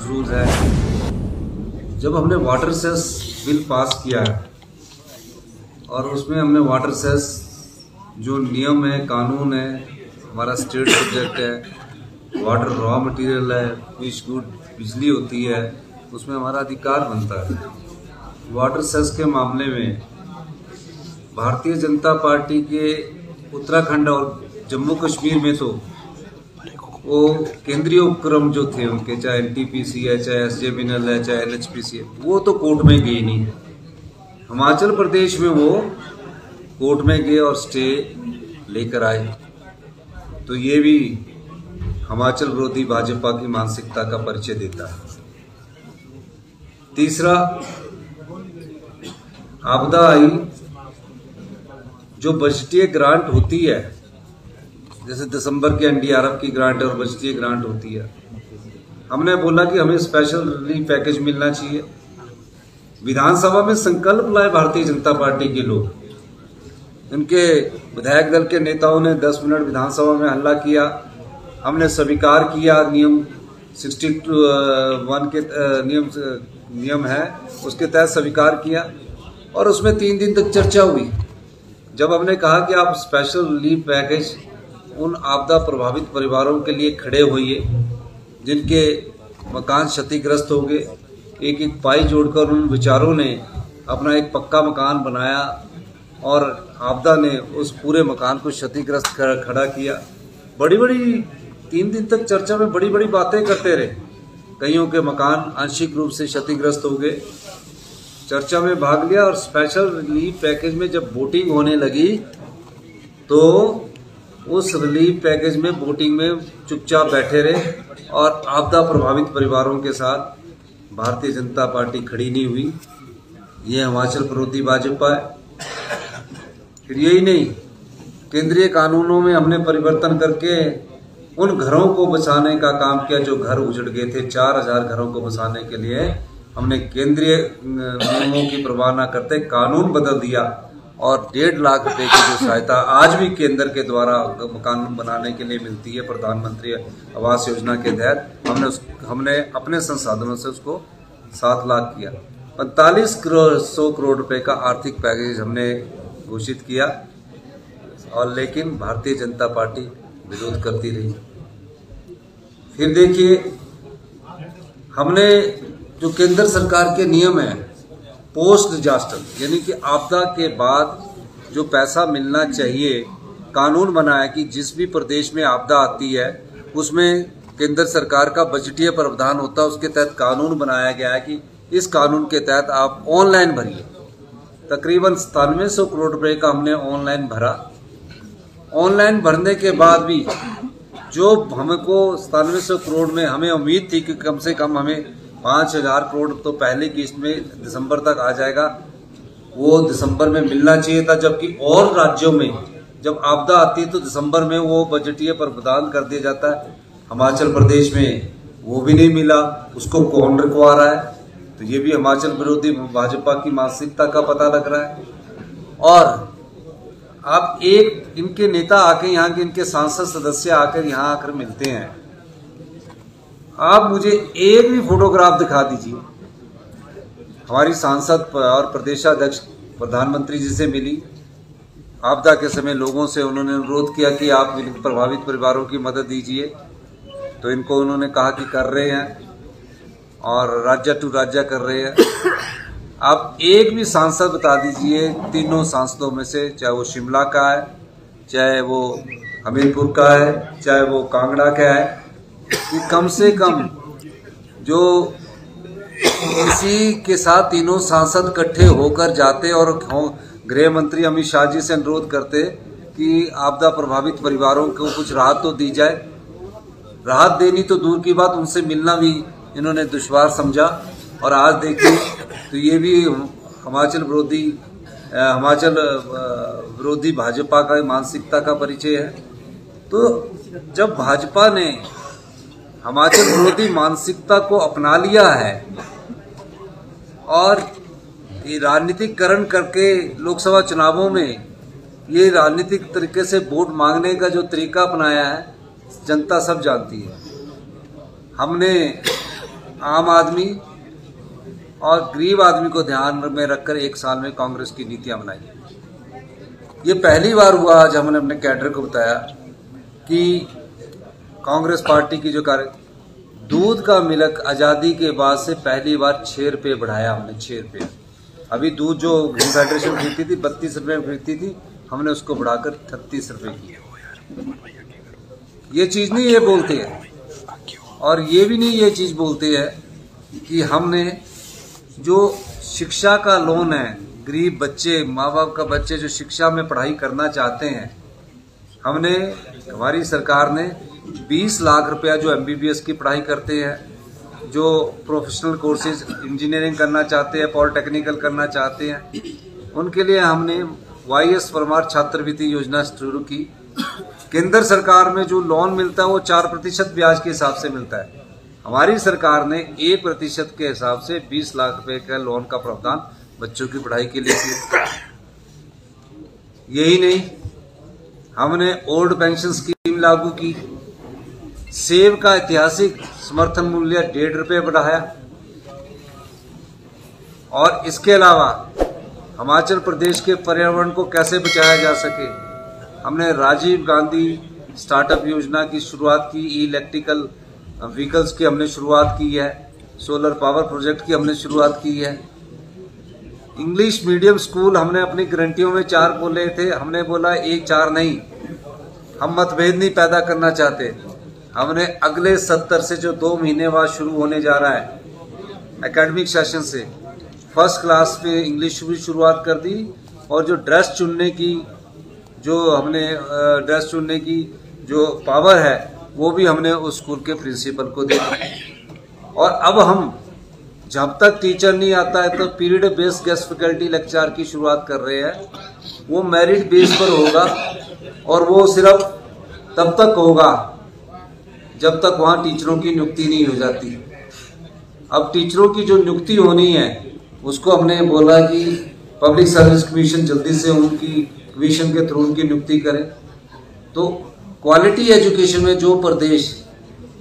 Rule है। जब हमने वाटर सेस बिल पास किया है और उसमें हमने वाटर सेस जो नियम है, कानून है, हमारा स्टेट सब्जेक्ट है, वाटर रॉ मटेरियल है, फिश गुड बिजली होती है, उसमें हमारा अधिकार बनता है। वाटर सेस के मामले में भारतीय जनता पार्टी के उत्तराखंड और जम्मू कश्मीर में तो वो केंद्रीय उपक्रम जो थे उनके, चाहे एनटीपीसी है, चाहे एसजेवीएनएल है, चाहे एनएचपीसी है, वो तो कोर्ट में गए नहीं। हिमाचल प्रदेश में वो कोर्ट में गए और स्टे लेकर आए। तो ये भी हिमाचल विरोधी भाजपा की मानसिकता का परिचय देता है। तीसरा, आपदा आई, जो बजटीय ग्रांट होती है, जैसे दिसंबर के एनडीआरएफ की ग्रांट और बजटीय ग्रांट होती है, हमने बोला कि हमें स्पेशल रिलीफ पैकेज मिलना चाहिए। विधानसभा में संकल्प लाए भारतीय जनता पार्टी के लोग, उनके विधायक दल के नेताओं ने 10 मिनट विधानसभा में हल्ला किया, हमने स्वीकार किया, नियम 61 के नियम है उसके तहत स्वीकार किया और उसमें 3 दिन तक चर्चा हुई। जब हमने कहा कि आप स्पेशल रिलीफ पैकेज उन आपदा प्रभावित परिवारों के लिए खड़े होइए जिनके मकान क्षतिग्रस्त हो गए, एक एक पाई जोड़कर उन विचारों ने अपना एक पक्का मकान बनाया और आपदा ने उस पूरे मकान को क्षतिग्रस्त खड़ा किया। बड़ी बड़ी 3 दिन तक चर्चा में बड़ी बड़ी बातें करते रहे। कईयों के मकान आंशिक रूप से क्षतिग्रस्त हो गए, चर्चा में भाग लिया और स्पेशल रिलीफ पैकेज में जब वोटिंग होने लगी तो उस रिलीफ पैकेज में वोटिंग में चुपचाप बैठे रहे और आपदा प्रभावित परिवारों के साथ भारतीय जनता पार्टी खड़ी नहीं हुई। ये हिमाचल विरोधी भाजपा है। फिर यही नहीं, केंद्रीय कानूनों में हमने परिवर्तन करके उन घरों को बचाने का काम किया जो घर उजड़ गए थे। 4000 घरों को बचाने के लिए हमने केंद्रीय नियमों की परवाह न करते कानून बदल दिया और 1.5 लाख रुपए की जो सहायता आज भी केंद्र के द्वारा मकान बनाने के लिए मिलती है प्रधानमंत्री आवास योजना के तहत, हमने अपने संसाधनों से उसको 7 लाख किया। 4500 करोड़ रुपए का आर्थिक पैकेज हमने घोषित किया और लेकिन भारतीय जनता पार्टी विरोध करती रही। फिर देखिए, हमने जो केंद्र सरकार के नियम है पोस्ट डिजास्टर, यानी कि आपदा के बाद जो पैसा मिलना चाहिए, कानून बनाया कि जिस भी प्रदेश में आपदा आती है उसमें केंद्र सरकार का बजटीय प्रावधान होता है। उसके तहत कानून बनाया गया है कि इस कानून के तहत आप ऑनलाइन भरिए। तकरीबन 9700 करोड़ रुपए का हमने ऑनलाइन भरा। ऑनलाइन भरने के बाद भी जो हमको 9700 करोड़ में हमें उम्मीद थी कि कम से कम हमें 5000 करोड़ तो पहले किस्त में दिसंबर तक आ जाएगा, वो दिसंबर में मिलना चाहिए था। जबकि और राज्यों में जब आपदा आती है तो दिसंबर में वो बजटीय प्रावधान कर दिया जाता है। हिमाचल प्रदेश में वो भी नहीं मिला, उसको कौन रुकवा रहा है? तो ये भी हिमाचल विरोधी भाजपा की मानसिकता का पता लग रहा है। और आप एक इनके नेता आके यहाँ के इनके सांसद सदस्य आकर यहाँ आकर मिलते हैं, आप मुझे एक भी फोटोग्राफ दिखा दीजिए। हमारी सांसद और प्रदेशाध्यक्ष प्रधानमंत्री जी से मिली, आपदा के समय लोगों से उन्होंने अनुरोध किया कि आप प्रभावित परिवारों की मदद दीजिए, तो इनको उन्होंने कहा कि कर रहे हैं और राज्य टू राज्य कर रहे हैं। आप एक भी सांसद बता दीजिए, तीनों सांसदों में से, चाहे वो शिमला का है, चाहे वो हमीरपुर का है, चाहे वो कांगड़ा का है, कि कम से कम जो किसी के साथ तीनों सांसद इकट्ठे होकर जाते और गृह मंत्री अमित शाह जी से अनुरोध करते कि आपदा प्रभावित परिवारों को कुछ राहत तो दी जाए। राहत देनी तो दूर की बात, उनसे मिलना भी इन्होंने दुश्वार समझा। और आज देखिए तो ये भी हिमाचल विरोधी भाजपा का मानसिकता का परिचय है। तो जब भाजपा ने हिमाचल विरोधी मानसिकता को अपना लिया है और ये राजनीतिकरण करके लोकसभा चुनावों में ये राजनीतिक तरीके से वोट मांगने का जो तरीका अपनाया है, जनता सब जानती है। हमने आम आदमी और गरीब आदमी को ध्यान में रखकर 1 साल में कांग्रेस की नीतियां बनाई। ये पहली बार हुआ आज हमने अपने कैडर को बताया कि कांग्रेस पार्टी की जो कार्य दूध का मिल्क आज़ादी के बाद से पहली बार 6 रुपये बढ़ाया हमने, 6 रुपये। अभी दूध जो ग्रीन फेडरेशन खरीदती थी 32 रुपये में खरीदती थी, हमने उसको बढ़ाकर 36 रुपये की। ये चीज़ नहीं ये बोलते हैं, और ये भी नहीं ये चीज़ बोलते हैं कि हमने जो शिक्षा का लोन है, गरीब बच्चे, माँ बाप का बच्चे जो शिक्षा में पढ़ाई करना चाहते हैं, हमने, हमारी सरकार ने 20 लाख रुपया जो MBBS की पढ़ाई करते हैं, जो प्रोफेशनल कोर्सेज इंजीनियरिंग करना चाहते हैं, पॉलिटेक्निकल करना चाहते हैं, उनके लिए हमने YS परमार छात्रवृत्ति योजना शुरू की। केंद्र सरकार में जो लोन मिलता है वो 4% ब्याज के हिसाब से मिलता है। हमारी सरकार ने 1% के हिसाब से 20 लाख रुपए का लोन का प्रावधान बच्चों की पढ़ाई के लिए किया। यही नहीं, हमने ओल्ड पेंशन स्कीम लागू की, सेब का ऐतिहासिक समर्थन मूल्य 1.5 रुपये बढ़ाया, और इसके अलावा हिमाचल प्रदेश के पर्यावरण को कैसे बचाया जा सके, हमने राजीव गांधी स्टार्टअप योजना की शुरुआत की, इलेक्ट्रिकल व्हीकल्स की हमने शुरुआत की है, सोलर पावर प्रोजेक्ट की हमने शुरुआत की है। इंग्लिश मीडियम स्कूल हमने अपनी गारंटियों में 4 बोले थे, हमने बोला 1-4 नहीं, हम मतभेद नहीं पैदा करना चाहते। हमने अगले 70 से जो 2 महीने बाद शुरू होने जा रहा है एकेडमिक सेशन से, फर्स्ट क्लास में इंग्लिश भी शुरुआत कर दी, और जो ड्रेस चुनने की जो पावर है वो भी हमने उस स्कूल के प्रिंसिपल को दे दी। और अब हम जब तक टीचर नहीं आता है तो period based guest faculty lecture की शुरुआत कर रहे हैं। वो मेरिट बेस पर होगा, और वो सिर्फ तब तक होगा जब तक वहाँ टीचरों की नियुक्ति नहीं हो जाती। अब टीचरों की जो नियुक्ति होनी है उसको हमने बोला कि पब्लिक सर्विस कमीशन जल्दी से उनकी कमीशन के थ्रू उनकी नियुक्ति करें। तो क्वालिटी एजुकेशन में जो प्रदेश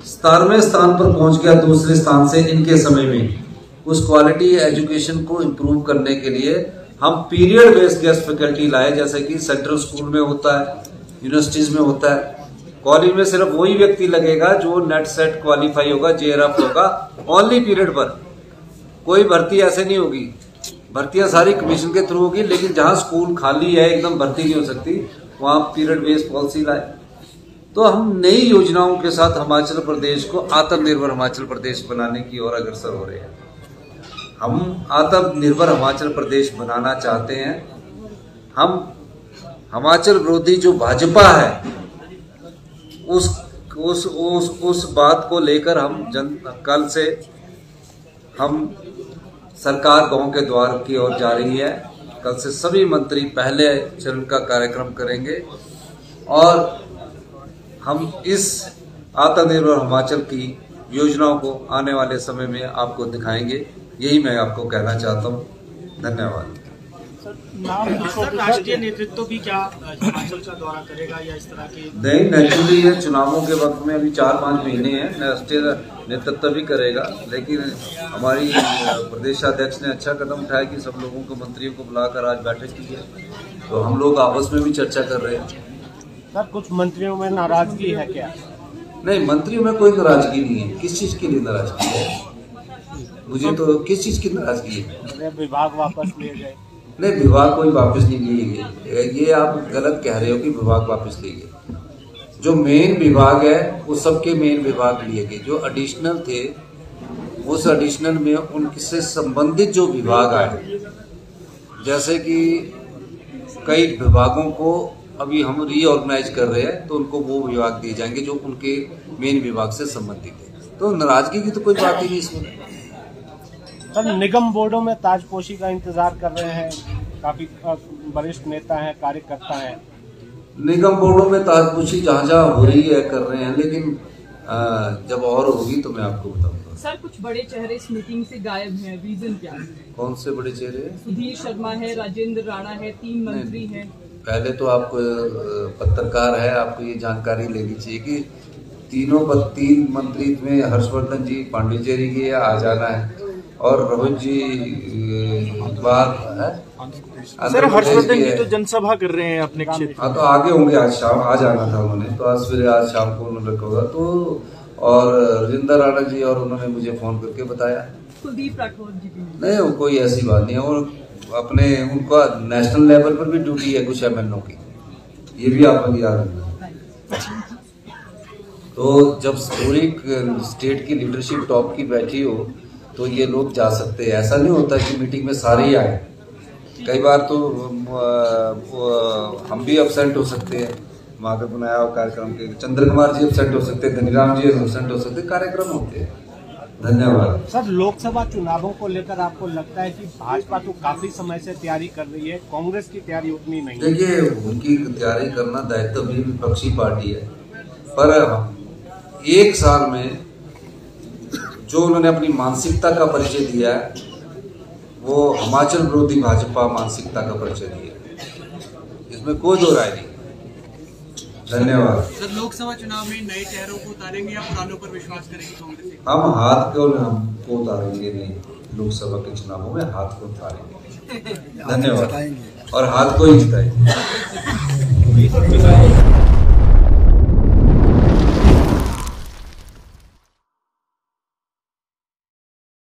17वें स्थान पर पहुंच गया दूसरे स्थान से इनके समय में, उस क्वालिटी एजुकेशन को इम्प्रूव करने के लिए हम पीरियड बेस्ड गेस्ट फैकल्टी लाए, जैसे कि सेंट्रल स्कूल में होता है, यूनिवर्सिटीज में होता है। कॉलेज में सिर्फ वही व्यक्ति लगेगा जो नेट सेट क्वालिफाई होगा, JRF होगा, ओनली पीरियड पर। कोई भर्ती ऐसे नहीं होगी, भर्तियां सारी कमीशन के थ्रू होगी, लेकिन जहां स्कूल खाली है, एकदम भर्ती नहीं हो सकती, वहां पीरियड बेस्ड पॉलिसी लाए। तो हम नई योजनाओं के साथ हिमाचल प्रदेश को आत्मनिर्भर हिमाचल प्रदेश बनाने की ओर अग्रसर हो रहे हैं। हम आत्मनिर्भर हिमाचल प्रदेश बनाना चाहते हैं। हम हिमाचल विरोधी जो भाजपा है उस बात को लेकर हम कल से हम सरकार गांव के द्वार की ओर जा रही है। कल से सभी मंत्री पहले चरण का कार्यक्रम करेंगे, और हम इस आत्मनिर्भर हिमाचल की योजनाओं को आने वाले समय में आपको दिखाएंगे। यही मैं आपको कहना चाहता हूँ। धन्यवाद। सर, राष्ट्रीय नेतृत्व भी क्या हिमाचल का दौरा करेगा या इस तरह की? नहीं, नेचुरली है, चुनावों के वक्त में अभी 4-5 महीने हैं, राष्ट्रीय नेतृत्व भी करेगा। लेकिन हमारी प्रदेशाध्यक्ष ने अच्छा कदम उठाया कि सब लोगों को, मंत्रियों को बुलाकर आज बैठक की है, तो हम लोग आपस में भी चर्चा कर रहे हैं। सर, कुछ मंत्रियों में नाराजगी है क्या? नहीं, मंत्रियों में कोई नाराजगी नहीं है। किस चीज के लिए नाराजगी है? मुझे तो किस चीज की नाराजगी है? विभाग वापस लिए गए? नहीं, विभाग कोई वापस नहीं लिए गए। ये आप गलत कह रहे हो कि विभाग वापस लिए गए। जो मेन विभाग है वो सबके मेन विभाग लिए गए। जो एडिशनल थे उस एडिशनल में उनसे संबंधित जो विभाग आए, जैसे कि कई विभागों को अभी हम रीऑर्गेनाइज कर रहे हैं, तो उनको वो विभाग दिए जाएंगे जो उनके मेन विभाग से संबंधित है। तो नाराजगी की तो कोई बात ही नहीं इसमें। सर, निगम बोर्डों में ताजपोशी का इंतजार कर रहे हैं, काफी वरिष्ठ नेता हैं, कार्यकर्ता हैं। निगम बोर्डों में ताजपोशी जहाँ जहाँ हो रही है कर रहे हैं, लेकिन जब और होगी तो मैं आपको बताऊंगा। सर, कुछ बड़े चेहरे इस मीटिंग से गायब हैं, रीजन क्या है? कौन से बड़े चेहरे? सुधीर शर्मा है, राजेंद्र राणा है, 3 मंत्री हैं। पहले तो आप पत्रकार है, आपको ये जानकारी लेनी चाहिए कि तीन मंत्री में हर्षवर्धन जी पांडिचेरी के आ जाना है और रोहित जी बाहर है। सर हर्षवर्धन जी तो जनसभा कर रहे हैं अपने क्षेत्र। हाँ तो आगे होंगे, आज शाम आ जाना था उन्होंने, तो आज शाम को उन्होंने रखा होगा। तो और राजेंद्र राणा जी और उन्होंने मुझे फोन करके बताया। कुलदीप राठौर जी भी नहीं, कोई ऐसी बात नहीं है। और अपने उनका नेशनल लेवल पर भी ड्यूटी है कुछ MNO की, ये भी आपको याद रखना। तो जब पूरी स्टेट की लीडरशिप टॉप की बैठी हो तो ये लोग जा सकते हैं। ऐसा नहीं होता कि मीटिंग में सारे ही आए, कई बार तो हम भी एब्सेंट हो सकते हैं वहाँ पे बनाया हुआ कार्यक्रम के। चंद्र कुमार जी एब्सेंट हो सकते हैं, धनीराम जी एब्सेंट हो सकते हैं, कार्यक्रम होते हैं। धन्यवाद। सर लोकसभा चुनावों को लेकर आपको लगता है कि भाजपा तो काफी समय से तैयारी कर रही है, कांग्रेस की तैयारी उतनी नहीं है? देखिए, उनकी तैयारी करना दायित्व भी विपक्षी पार्टी है, पर एक साल में जो उन्होंने अपनी मानसिकता का परिचय दिया है वो हिमाचल विरोधी भाजपा मानसिकता का परिचय दिया, इसमें कोई दो राय नहीं। धन्यवाद। सर लोकसभा चुनाव में नए चेहरों को उतारेंगे या पुरानों पर विश्वास करेंगे कांग्रेस? हम हाथ को उतारेंगे नहीं, लोकसभा के चुनावों में हाथ को उतारेंगे। धन्यवाद। और हाथ को ही जिताएंगे।